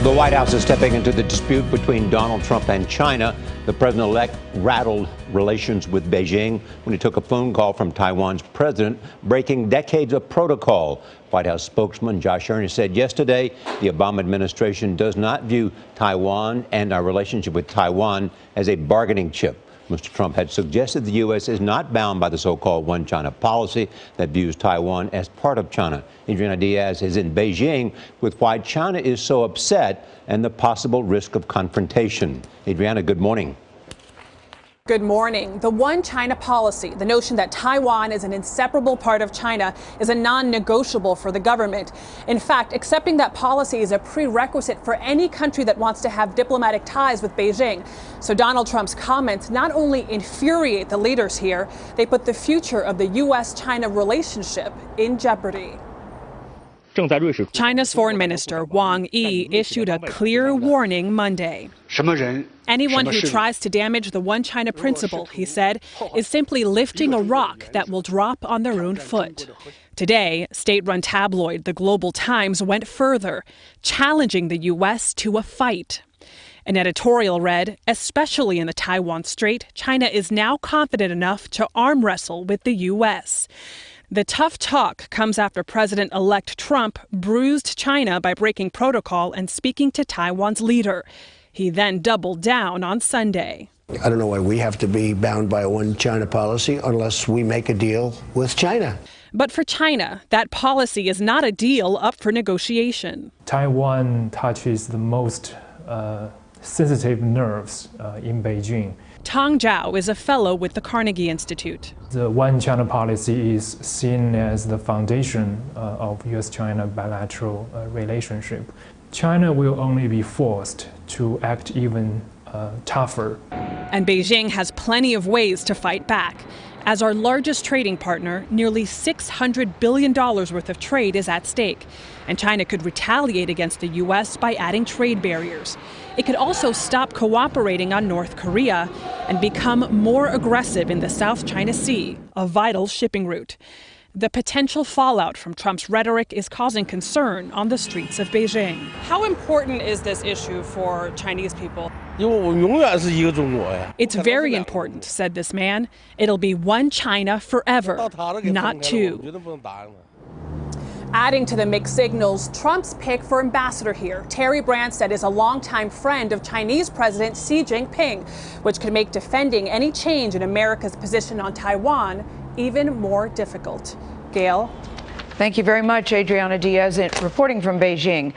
The White House is stepping into the dispute between Donald Trump and China. The president-elect rattled relations with Beijing when he took a phone call from Taiwan's president, breaking decades of protocol. White House spokesman Josh Earnest said yesterday the Obama administration does not view Taiwan and our relationship with Taiwan as a bargaining chip. Mr. Trump had suggested the U.S. is not bound by the so-called one China policy that views Taiwan as part of China. Adriana Diaz is in Beijing with why China is so upset and the possible risk of confrontation. Adriana, good morning. Good morning. The one China policy, the notion that Taiwan is an inseparable part of China, is a non-negotiable for the government. In fact, accepting that policy is a prerequisite for any country that wants to have diplomatic ties with Beijing. So Donald Trump's comments not only infuriate the leaders here, they put the future of the U.S.-China relationship in jeopardy. China's Foreign Minister Wang Yi issued a clear warning Monday. Anyone who tries to damage the one China principle, he said, is simply lifting a rock that will drop on their own foot. Today, state-run tabloid The Global Times went further, challenging the U.S. to a fight. An editorial read, especially in the Taiwan Strait, China is now confident enough to arm wrestle with the U.S. The tough talk comes after President-elect Trump bruised China by breaking protocol and speaking to Taiwan's leader. He then doubled down on Sunday. I don't know why we have to be bound by a one China policy unless we make a deal with China. But for China, that policy is not a deal up for negotiation. Taiwan touches the most sensitive nerves in Beijing. Tang Zhao is a fellow with the Carnegie Institute. The one China policy is seen as the foundation of U.S.-China bilateral relationship. China will only be forced to act even tougher. And Beijing has plenty of ways to fight back. As our largest trading partner, nearly $600 billion worth of trade is at stake. And China could retaliate against the U.S. by adding trade barriers. It could also stop cooperating on North Korea and become more aggressive in the South China Sea, a vital shipping route. The potential fallout from Trump's rhetoric is causing concern on the streets of Beijing. How important is this issue for Chinese people? It's very important, said this man. It'll be one China forever, not two. Adding to the mixed signals, Trump's pick for ambassador here, Terry Branstad, is a longtime friend of Chinese President Xi Jinping, which could make defending any change in America's position on Taiwan even more difficult. Gail? Thank you very much, Adriana Diaz, reporting from Beijing.